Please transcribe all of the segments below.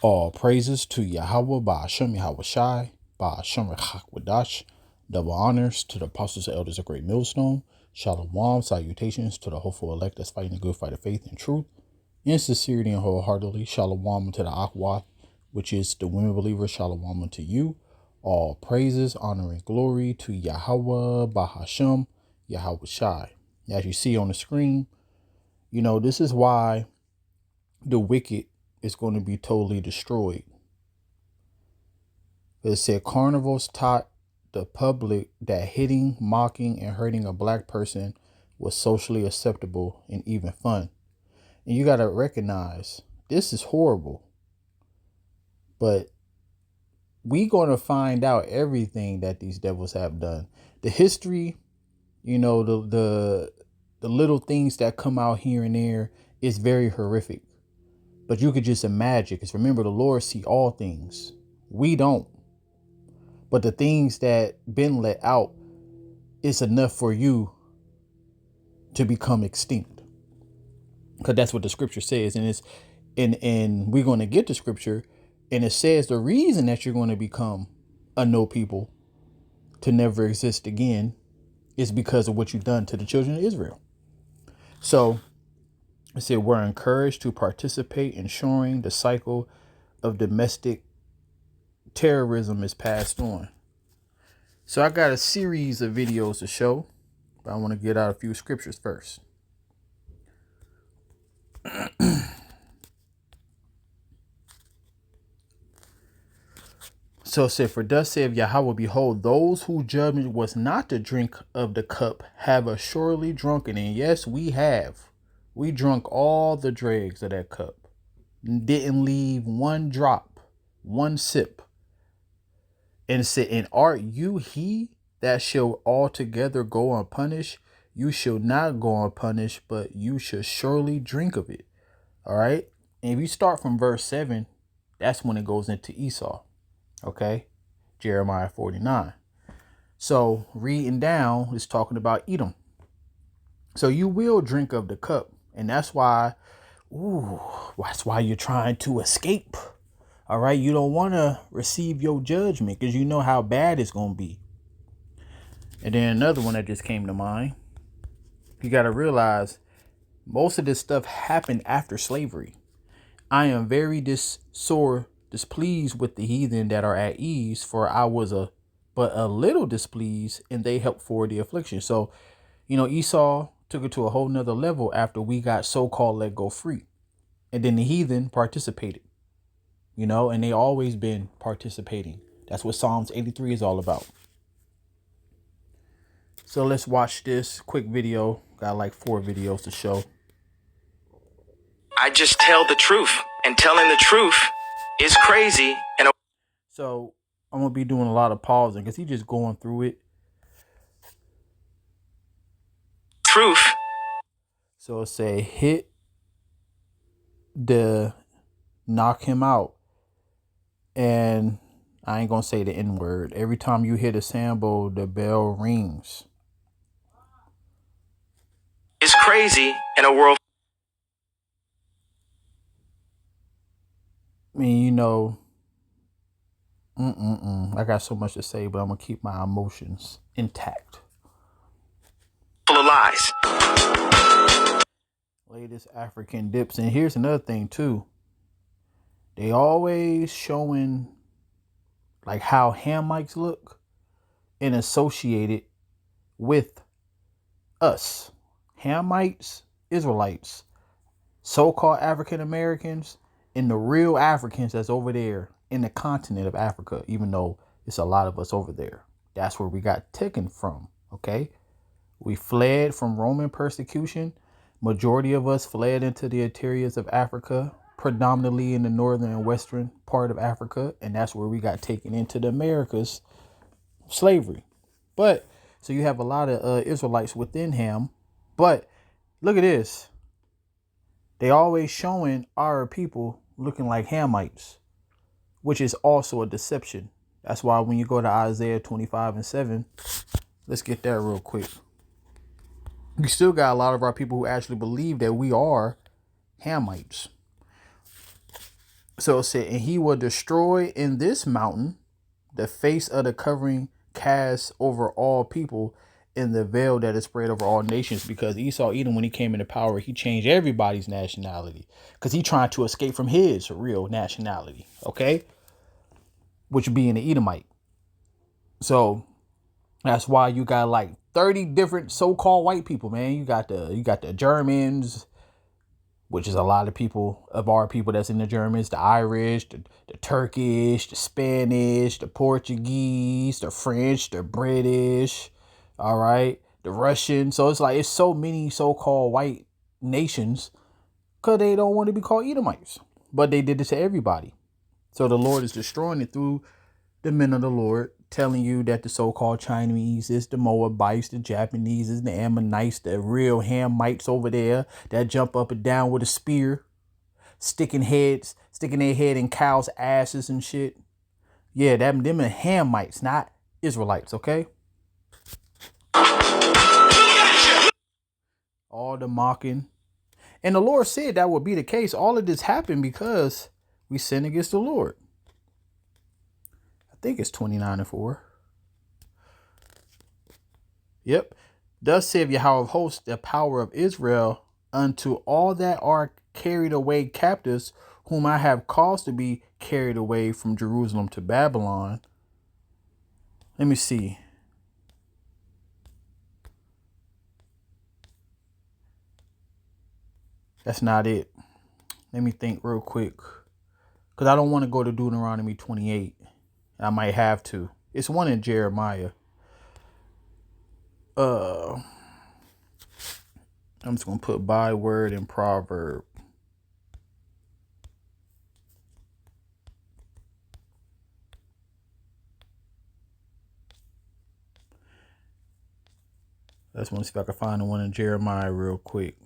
All praises to Yahweh by Hashem Yahweh Shai, by Hashem Wadash. Double honors to the apostles and elders of Great Millstone. Shalom, salutations to the hopeful elect that's fighting the good fight of faith and truth, in sincerity and wholeheartedly. Shalom to the Akwath, which is the women believers. Shalom to you. All praises, honor, and glory to Yahweh by Hashem Yahweh Shai. As you see on the screen, this is why the wicked is going to be totally destroyed. It said carnivals taught the public that hitting, mocking, and hurting a black person was socially acceptable and even fun. And you got to recognize this is horrible. But we going to find out everything that these devils have done. The history, the little things that come out here and there is very horrific. But you could just imagine, because remember, the Lord see all things. We don't. But the things that been let out is enough for you to become extinct. Because that's what the scripture says. And we're going to get to scripture. And it says the reason that you're going to become a no people to never exist again is because of what you've done to the children of Israel. So it said we're encouraged to participate in ensuring the cycle of domestic terrorism is passed on. So I got a series of videos to show, but I want to get out a few scriptures first. So it said, for thus saith Yahweh, behold, those whose judgment was not to drink of the cup have assuredly drunken. And yes, we have. We drunk all the dregs of that cup. Didn't leave one drop, one sip. And it said, and art you he that shall altogether go unpunished? You shall not go unpunished, but you shall surely drink of it. All right. And if you start from verse 7, that's when it goes into Esau. Okay. Jeremiah 49. So reading down is talking about Edom. So you will drink of the cup. And that's why you're trying to escape. All right. You don't want to receive your judgment because you know how bad it's going to be. And then another one that just came to mind. You got to realize most of this stuff happened after slavery. I am very displeased with the heathen that are at ease, for I was but a little displeased, and they helped for the affliction. So, Esau took it to a whole nother level after we got so-called let go free. And then the heathen participated, and they always been participating. That's what Psalms 83 is all about. So let's watch this quick video. Got like 4 videos to show. I just tell the truth, and telling the truth is crazy. So I'm going to be doing a lot of pausing because he's just going through it. Truth. So it say knock him out. And I ain't going to say the N word. Every time you hit a sample, the bell rings. It's crazy in a world. I mean, I got so much to say, but I'm going to keep my emotions intact. Full of lies. Latest African dips. And here's another thing, too. They always showing like how Hamites look and associated with us. Hamites, Israelites, so-called African Americans, and the real Africans that's over there in the continent of Africa, even though it's a lot of us over there. That's where we got taken from. Okay. We fled from Roman persecution. Majority of us fled into the interiors of Africa, predominantly in the northern and western part of Africa. And that's where we got taken into the Americas, slavery. But so you have a lot of Israelites within Ham. But look at this. They always showing our people looking like Hamites, which is also a deception. That's why when you go to Isaiah 25:7, let's get that real quick. You still got a lot of our people who actually believe that we are Hamites. So it said, and he will destroy in this mountain the face of the covering cast over all people in the veil that is spread over all nations. Because Esau, Edom, when he came into power, he changed everybody's nationality because he trying to escape from his real nationality. Okay. Which being an Edomite. So that's why you got like 30 different so-called white people, man. You got the Germans, which is a lot of people of our people that's in the Germans, the Irish, the Turkish, the Spanish, the Portuguese, the French, the British, all right, the Russian. So it's like it's so many so-called white nations because they don't want to be called Edomites. But they did it to everybody. So the Lord is destroying it through the men of the Lord, telling you that the so-called Chinese is the Moabites, the Japanese is the Ammonites, the real Hamites over there that jump up and down with a spear, sticking their head in cows' asses and shit. Yeah, them are Hamites, not Israelites, okay? All the mocking. And the Lord said that would be the case. All of this happened because we sinned against the Lord. I think it's 29:4. Yep. Thus saith Yahweh of hosts, the power of Israel, unto all that are carried away captives, whom I have caused to be carried away from Jerusalem to Babylon. Let me see. That's not it. Let me think real quick. Because I don't want to go to Deuteronomy 28. I might have to. It's one in Jeremiah. I'm just going to put byword and proverb. Let's want to see if I can find the one in Jeremiah real quick.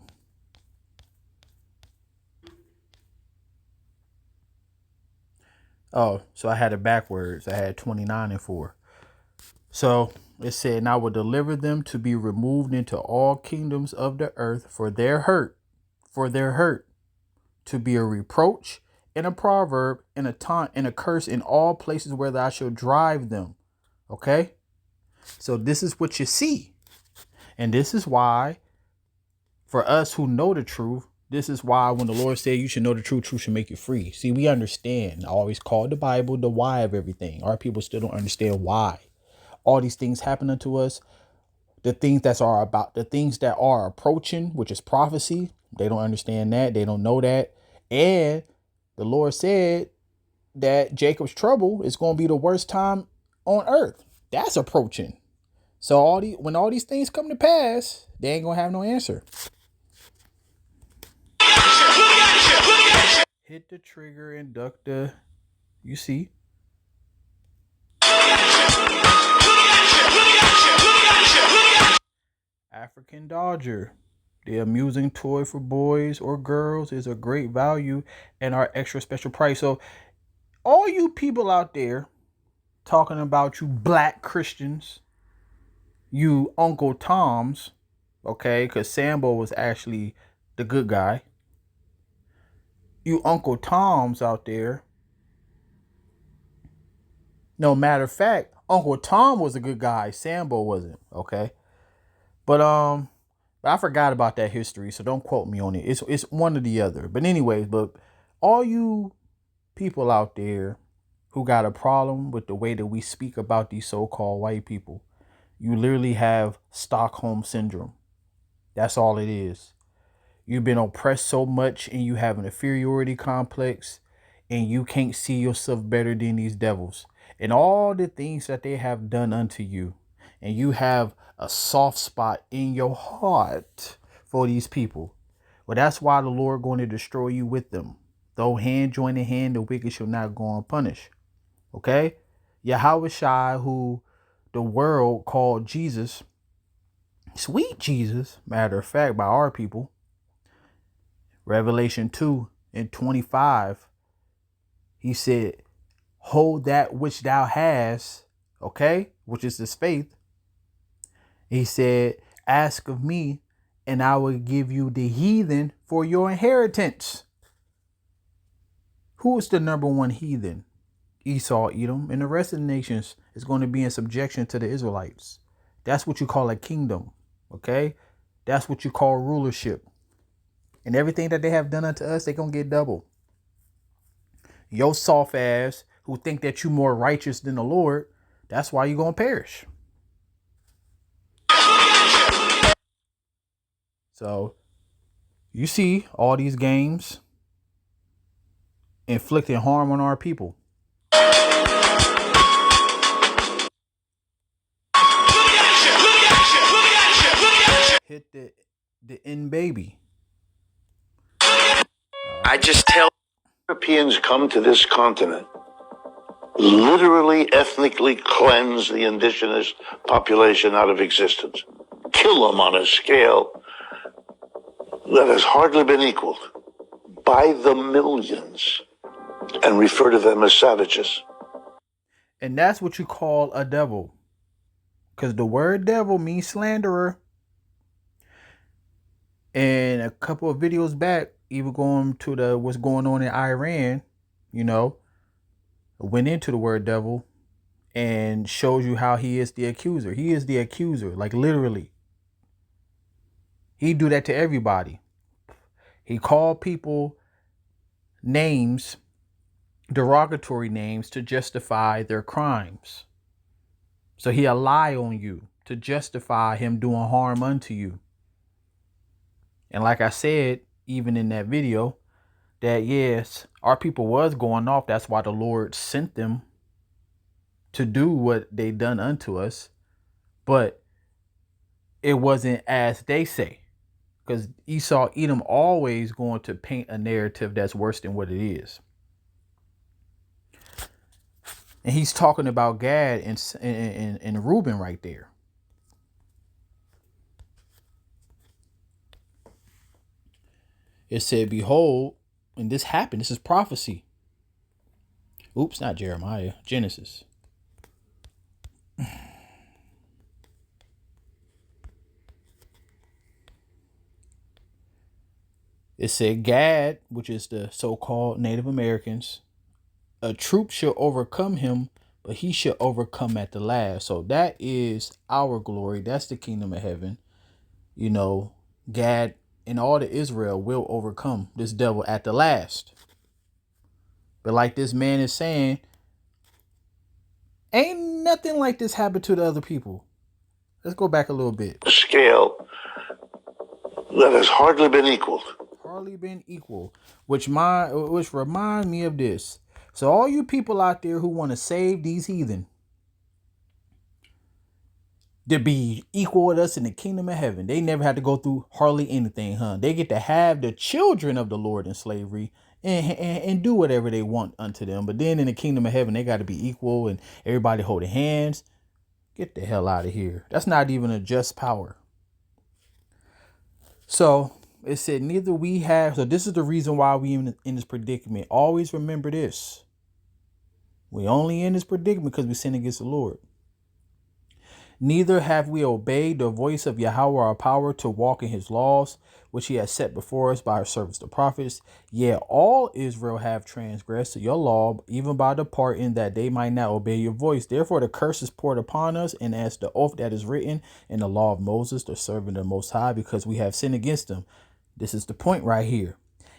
Oh, so I had it backwards. I had 29:4. So it said, and I will deliver them to be removed into all kingdoms of the earth for their hurt, to be a reproach and a proverb and a taunt and a curse in all places where I shall drive them. Okay. So this is what you see. And this is why, for us who know the truth, this is why when the Lord said you should know the truth should make you free. See, we understand. I always call the Bible the why of everything. Our people still don't understand why all these things happen unto us. The things that are approaching, which is prophecy. They don't understand that. They don't know that. And the Lord said that Jacob's trouble is going to be the worst time on earth. That's approaching. So when all these things come to pass, they ain't going to have no answer. Hit the trigger and duck the, you see. African Dodger. The amusing toy for boys or girls is a great value and our extra special price. So all you people out there talking about you black Christians, you Uncle Toms, okay, because Sambo was actually the good guy. You Uncle Toms out there. No, matter of fact, Uncle Tom was a good guy. Sambo wasn't, okay? But I forgot about that history, so don't quote me on it. It's one or the other. But anyways, but all you people out there who got a problem with the way that we speak about these so-called white people, you literally have Stockholm syndrome. That's all it is. You've been oppressed so much and you have an inferiority complex and you can't see yourself better than these devils and all the things that they have done unto you. And you have a soft spot in your heart for these people. Well, that's why the Lord going to destroy you with them. Though hand join in hand, the wicked shall not go unpunished. Okay? Yahweh Shai, who the world called Jesus, sweet Jesus, matter of fact, by our people, Revelation 2:25, he said, hold that which thou hast, okay, which is this faith. He said, ask of me, and I will give you the heathen for your inheritance. Who is the number one heathen? Esau, Edom, and the rest of the nations is going to be in subjection to the Israelites. That's what you call a kingdom. Okay. That's what you call rulership. And everything that they have done unto us, they're going to get double. Your soft ass who think that you more righteous than the Lord, that's why you're going to perish. So you see all these games inflicting harm on our people. Hit the end baby. I just tell Europeans come to this continent, literally ethnically cleanse the indigenous population out of existence, kill them on a scale that has hardly been equaled by the millions, and refer to them as savages. And that's what you call a devil. Because the word devil means slanderer. And a couple of videos back, even going to what's going on in Iran, went into the word devil and shows you how he is the accuser. He is the accuser, like literally. He do that to everybody. He called people names, derogatory names, to justify their crimes. So he'll lie on you to justify him doing harm unto you. And like I said, even in that video, that yes, our people was going off. That's why the Lord sent them to do what they done unto us. But it wasn't as they say. Because Esau, Edom always going to paint a narrative that's worse than what it is. And he's talking about Gad and Reuben right there. It said, behold, and this happened. This is prophecy. Oops, not Jeremiah. Genesis. It said, Gad, which is the so-called Native Americans, a troop shall overcome him, but he shall overcome at the last. So that is our glory. That's the kingdom of heaven. Gad and all the Israel will overcome this devil at the last. But like this man is saying, ain't nothing like this happened to the other people. Let's go back a little bit. A scale that has hardly been equaled. Hardly been equal. Which remind me of this. So all you people out there who want to save these heathen to be equal with us in the kingdom of heaven, they never had to go through hardly anything, huh? They get to have the children of the Lord in slavery and do whatever they want unto them. But then in the kingdom of heaven, they got to be equal and everybody holding hands. Get the hell out of here. That's not even a just power. So it said, neither we have. So this is the reason why we in this predicament. Always remember this. We only in this predicament because we sin against the Lord. Neither have we obeyed the voice of Yahweh our power to walk in his laws, which he has set before us by our servants the prophets. Yet all Israel have transgressed your law, even by departing, that they might not obey your voice. Therefore the curse is poured upon us, and as the oath that is written in the law of Moses, the servant of the Most High, because we have sinned against him. This is the point right here.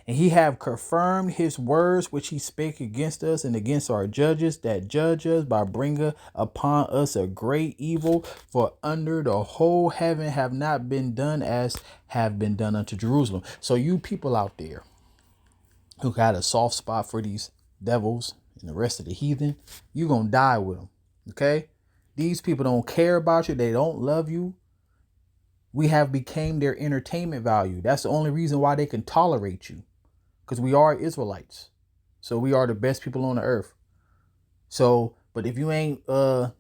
And he have confirmed his words which he spake against us and against our judges that judge us, by bringing upon us a great evil. For under the whole heaven have not been done as have been done unto Jerusalem. So you people out there who got a soft spot for these devils and the rest of the heathen, you're going to die with them. Okay? These people don't care about you. They don't love you. We have became their entertainment value. That's the only reason why they can tolerate you. Because we are Israelites. So we are the best people on the earth. So, but if you ain't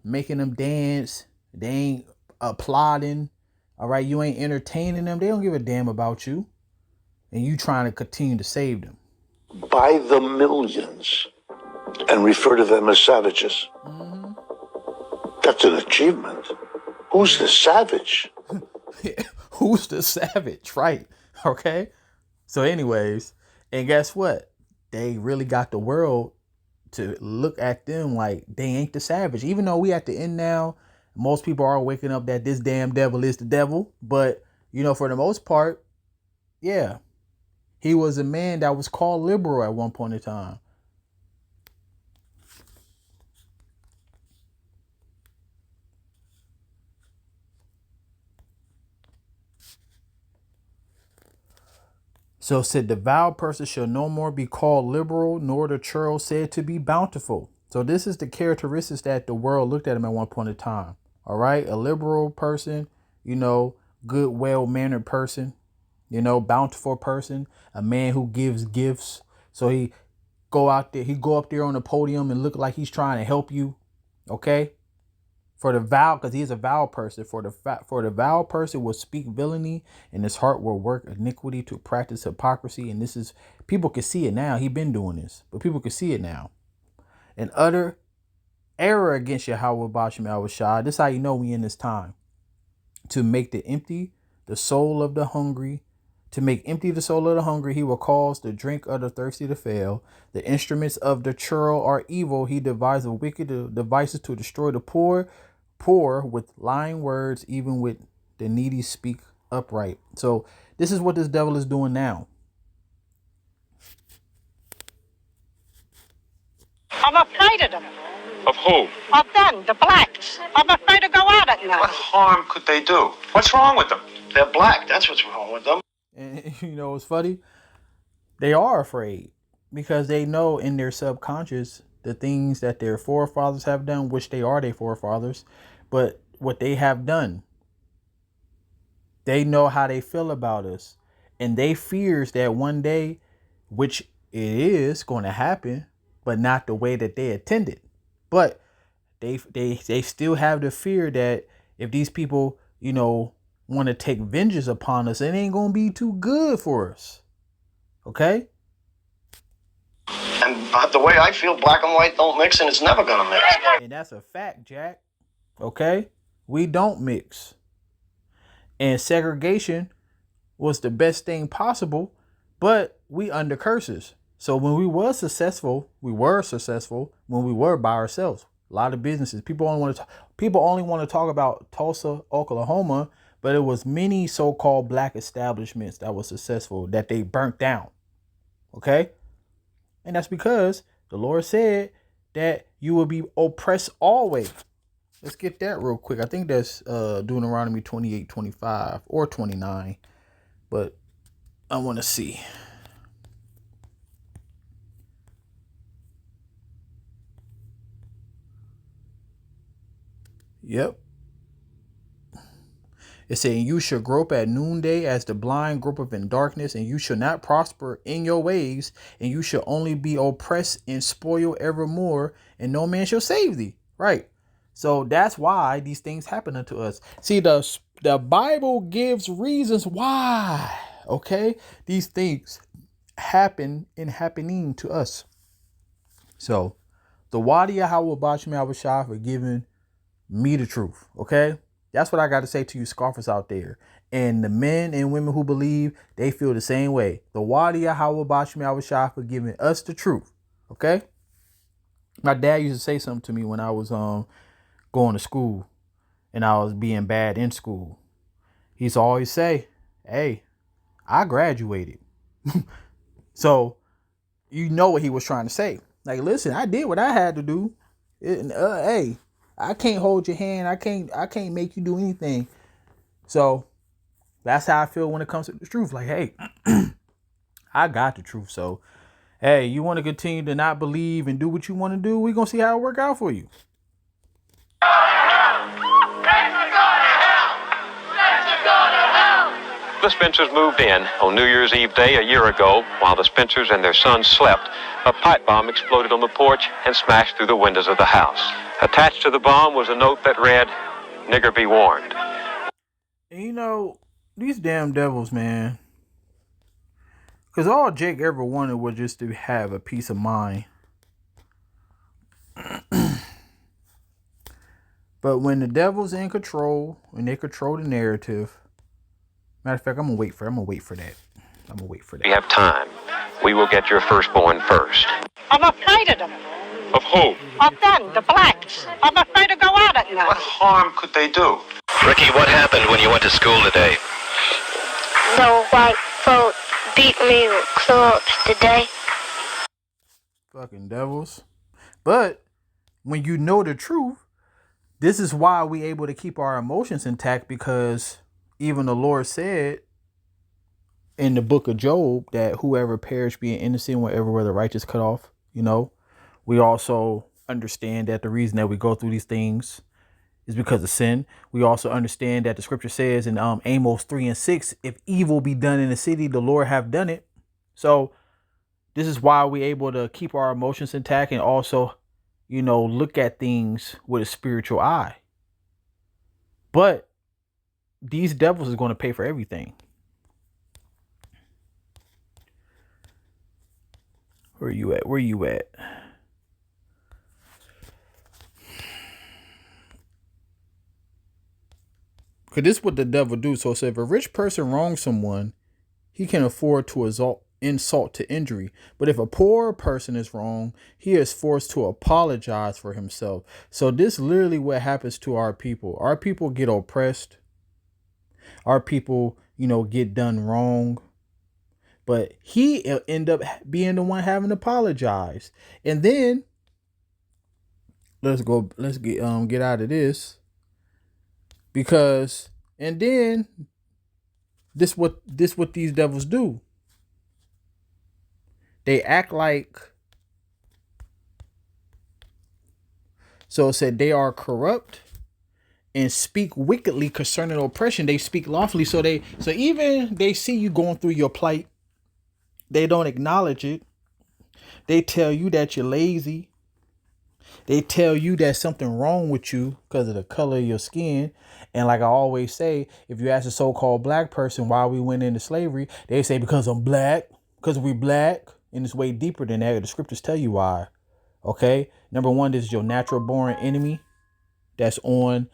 making them dance, they ain't applauding, all right, you ain't entertaining them, they don't give a damn about you. And you trying to continue to save them. By the millions, and refer to them as savages. Mm-hmm. That's an achievement. Who's the savage? Who's the savage, right? Okay. So anyways, and guess what? they really got the world to look at them like they ain't the savage. Even though we at the end now, most people are waking up that this damn devil is the devil. But, you know, for the most part, yeah, he was a man that was called liberal at one point in time. So said, the vowed person shall no more be called liberal, nor the churl said to be bountiful. So this is the characteristics that the world looked at him at one point in time. All right. A liberal person, you know, good, well-mannered person, you know, bountiful person, a man who gives gifts. So he go up there on the podium and look like he's trying to help you. Okay. For the vow, because he's a vow person. For the vow person will speak villainy, and his heart will work iniquity to practice hypocrisy. And this is, people can see it now. He been doing this, but people can see it now. An utter error against Yahweh Bashim Yahushua. This is how you know we in this time. To make the soul of the hungry. To make empty the soul of the hungry, he will cause the drink of the thirsty to fail. The instruments of the churl are evil. He devises wicked devices to destroy the poor with lying words, even with the needy speak upright. So this is what this devil is doing now. I'm afraid of them. Of who? Of them, the blacks. I'm afraid to go out at night. What harm could they do? What's wrong with them? They're black. That's what's wrong with them. And you know, it's funny. They are afraid because they know in their subconscious the things that their forefathers have done, which they are their forefathers, but what they have done. They know how they feel about us, and they fears that one day, which it is going to happen, but not the way that they intended. But they still have the fear that if these people, you know, want to take vengeance upon us, it ain't gonna be too good for us. Okay? And the way I feel, black and white don't mix, and it's never gonna mix. And that's a fact, Jack. Okay? We don't mix. And segregation was the best thing possible, but we under curses. So when we were successful when we were by ourselves. A lot of businesses, people only want to talk about Tulsa, Oklahoma, but it was many so-called black establishments that were successful that they burnt down. Okay? And that's because the Lord said that you will be oppressed always. Let's get that real quick. I think that's Deuteronomy 28:25 or 29. But I want to see. Yep. It saying, you shall grope at noonday as the blind gropeth in darkness, and you shall not prosper in your ways, and you shall only be oppressed and spoil evermore, and no man shall save thee. Right. So that's why these things happen unto us. See, the Bible gives reasons why, okay, these things happen and happening to us. So the Wadi Yahweh Bashim Yahushua for giving me the truth. Okay. That's what I got to say to you scoffers out there. And the men and women who believe, they feel the same way. The Wadi Yahweh Bashim Yahushua for giving us the truth. Okay. My dad used to say something to me when I was going to school and I was being bad in school. He used to always say, hey, I graduated. So you know what he was trying to say. Like, listen, I did what I had to do. Hey, I can't hold your hand. I can't make you do anything. So that's how I feel when it comes to the truth. Like, hey, I got the truth. So, hey, you want to continue to not believe and do what you want to do? We're going to see how it work out for you. The Spencers moved in on New Year's Eve day a year ago. While the Spencers and their son slept, a pipe bomb exploded on the porch and smashed through the windows of the house. Attached to the bomb was a note that read, "Nigger be warned." And you know, these damn devils, man. Because all Jake ever wanted was just to have a peace of mind. But when the devil's in control, when they control the narrative, matter of fact, I'm gonna wait for that. I'm gonna wait for We that. have time. We will get your firstborn first. I'm afraid of them. Of who? Of them, the blacks. I'm afraid to go out at What night. harm could they do? Ricky, what happened when you went to school today? The white folk beat me with clubs today. Fucking devils. But when you know the truth, this is why we able to keep our emotions intact, because even the Lord said in the book of Job that whoever perish being innocent, wherever the righteous cut off, you know. We also understand that the reason that we go through these things is because of sin. We also understand that the scripture says in Amos 3:6, if evil be done in the city, the Lord have done it. So this is why we're able to keep our emotions intact and also, you know, look at things with a spiritual eye. But these devils is going to pay for everything. Where you at? Where you at? Because this is what the devil do. So if a rich person wrongs someone, he can afford to insult to injury. But if a poor person is wrong, he is forced to apologize for himself. So this literally what happens to our people. Our people get oppressed. Our people, you know, get done wrong. But he end up being the one having to apologize. And then let's get out of this. Because and then this what these devils do. They act like, so it said they are corrupt and speak wickedly concerning oppression. They speak lawfully. So even they see you going through your plight, they don't acknowledge it. They tell you that you're lazy. They tell you that something wrong with you because of the color of your skin. And like I always say, if you ask a so-called black person why we went into slavery, they say because I'm black, because we black. And it's way deeper than that. The scriptures tell you why. Okay. Number one, this is your natural born enemy that's ruling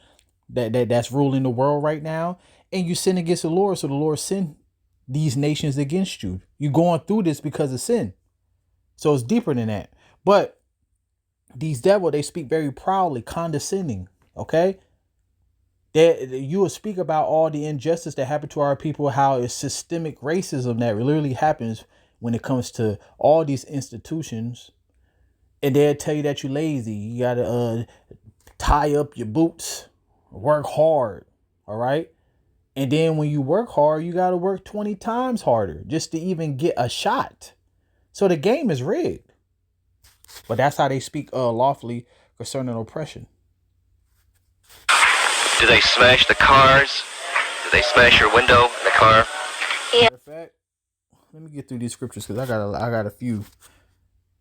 the world right now. And you sin against the Lord. So the Lord sent these nations against you. You're going through this because of sin. So it's deeper than that. But these devils, they speak very proudly, condescending. Okay. You will speak about all the injustice that happened to our people, how it's systemic racism that literally happens when it comes to all these institutions. And they'll tell you that you're lazy. You got to tie up your boots, work hard. All right. And then when you work hard, you got to work 20 times harder just to even get a shot. So the game is rigged. But that's how they speak lawfully concerning oppression. Do they smash the cars? Do they smash your window in the car? Yeah. Matter of fact, let me get through these scriptures because I got a few.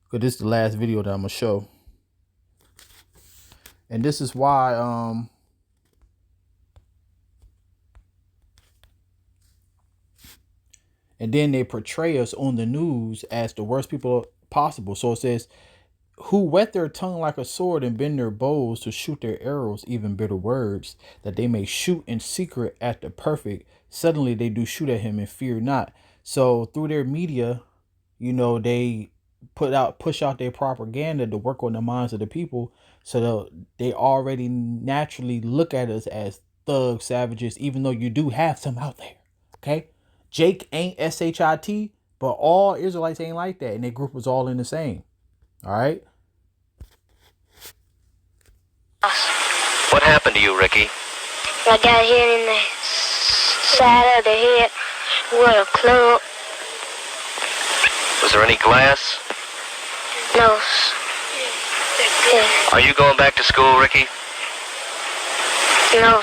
Because this is the last video that I'm gonna show. And this is why and then they portray us on the news as the worst people possible. So it says, who wet their tongue like a sword and bend their bows to shoot their arrows, even bitter words, that they may shoot in secret at the perfect. Suddenly they do shoot at him and fear not. So through their media, you know, they push out their propaganda to work on the minds of the people. So they already naturally look at us as thugs, savages, even though you do have some out there. Okay. Jake ain't SHIT, but all Israelites ain't like that. And their group was all in the same. All right. What happened to you, Ricky? I got hit in the side of the head with a club. Was there any glass? No. Are you going back to school, Ricky? No.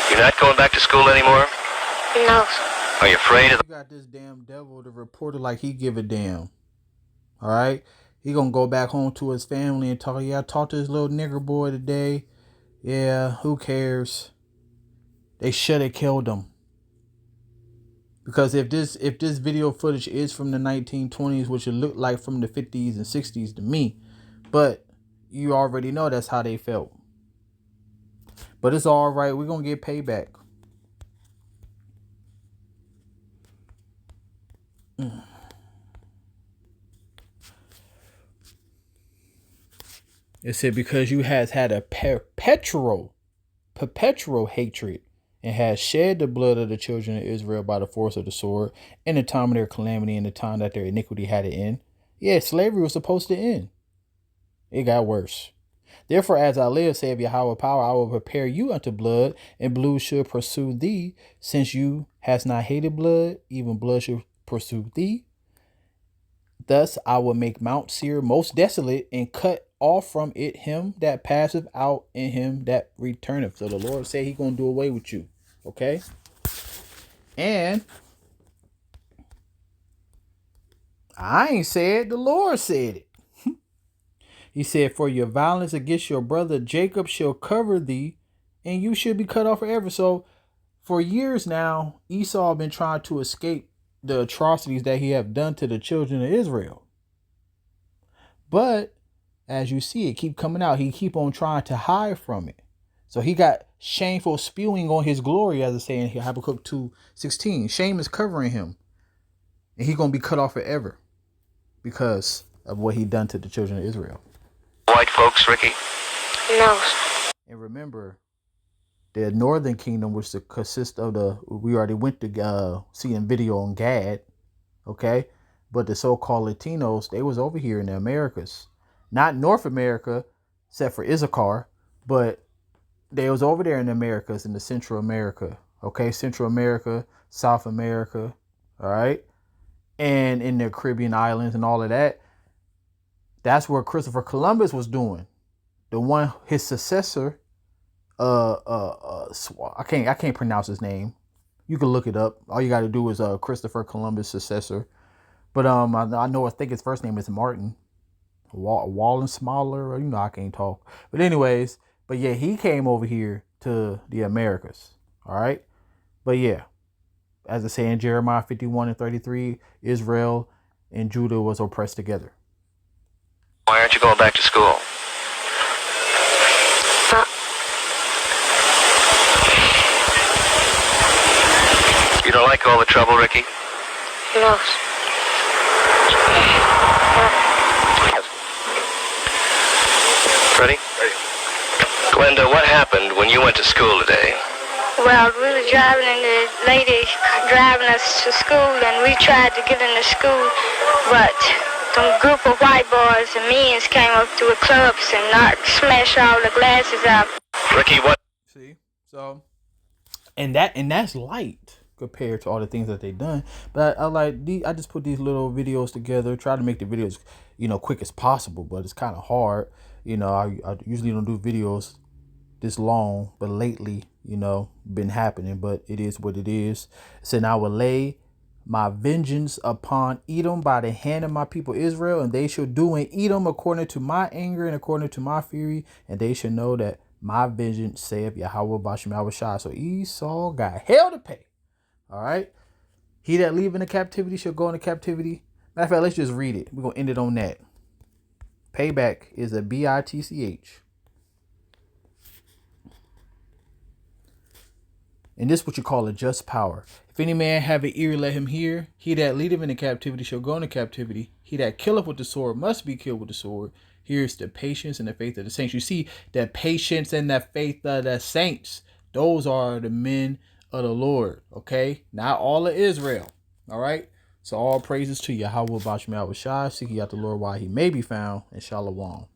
You're not going back to school anymore? No. Are you afraid of You got this damn devil to report it like he give a damn. All right. He gonna go back home to his family and talk. Yeah, I talked to this little nigger boy today. Yeah, who cares? They should have killed him. Because if this video footage is from the 1920s, which it looked like from the 50s and 60s to me, but you already know that's how they felt. But it's all right. We're gonna get payback. It said, because you has had a perpetual hatred, and has shed the blood of the children of Israel by the force of the sword, in the time of their calamity, in the time that their iniquity had to end. Yeah, slavery was supposed to end. It got worse. Therefore, as I live, saith Yahweh power, I will prepare you unto blood, and blood should pursue thee, since you hast not hated blood, even blood should pursue thee. Thus I will make Mount Seir most desolate, and cut off from it him that passeth out, and him that returneth. So the Lord said He gonna do away with you. Okay? And I ain't said, the Lord said it. He said, for your violence against your brother Jacob shall cover thee, and you should be cut off forever. So for years now, Esau been trying to escape the atrocities that he have done to the children of Israel. But as you see, it keep coming out. He keep on trying to hide from it. So he got shameful spewing on his glory, as I say in Habakkuk 2:16. Shame is covering him, and he gonna be cut off forever because of what he done to the children of Israel. White folks, Ricky. No. And remember, the northern kingdom, which consists of we already went to see in video on Gad, okay? But the so-called Latinos, they was over here in the Americas. Not North America, except for Issachar, but they was over there in the Americas, in the Central America, okay? Central America, South America, all right? And in the Caribbean islands and all of that. That's where Christopher Columbus was doing. The one, his successor, I can't pronounce his name. You can look it up. All you got to do is Christopher Columbus' successor. But I think his first name is Martin Wallen Smaller. I can't talk. But anyways, but yeah, he came over here to the Americas. All right. But yeah, as I say in Jeremiah 51:33, Israel and Judah was oppressed together. Why aren't you going back to school? You don't like all the trouble, Ricky? No. Ready? Ready. Glenda, what happened when you went to school today? Well, we were driving and the lady driving us to school, and we tried to get into school, but some group of white boys and means came up to the clubs and smashed all the glasses out. Ricky, what? See? So, and that's light compared to all the things that they done. But I just put these little videos together, try to make the videos, quick as possible, but it's kind of hard. I usually don't do videos this long, but lately, been happening, but it is what it is. So now I will lay my vengeance upon Edom by the hand of my people Israel, and they shall do in Edom according to my anger and according to my fury, and they shall know that my vengeance, saith Yahweh Bashem Yahushua. So Esau got hell to pay. All right. He that leave into captivity shall go into captivity. Matter of fact, let's just read it. We're going to end it on that. Payback is a bitch. And this is what you call a just power. If any man have an ear, let him hear. He that leadeth into captivity shall go into captivity. He that killeth with the sword must be killed with the sword. Here's the patience and the faith of the saints. You see, that patience and that faith of the saints, those are the men of the Lord. Okay? Not all of Israel. All right? So all praises to Yahweh Bashem Yahushua. Seek ye out the Lord while he may be found. And Shalom.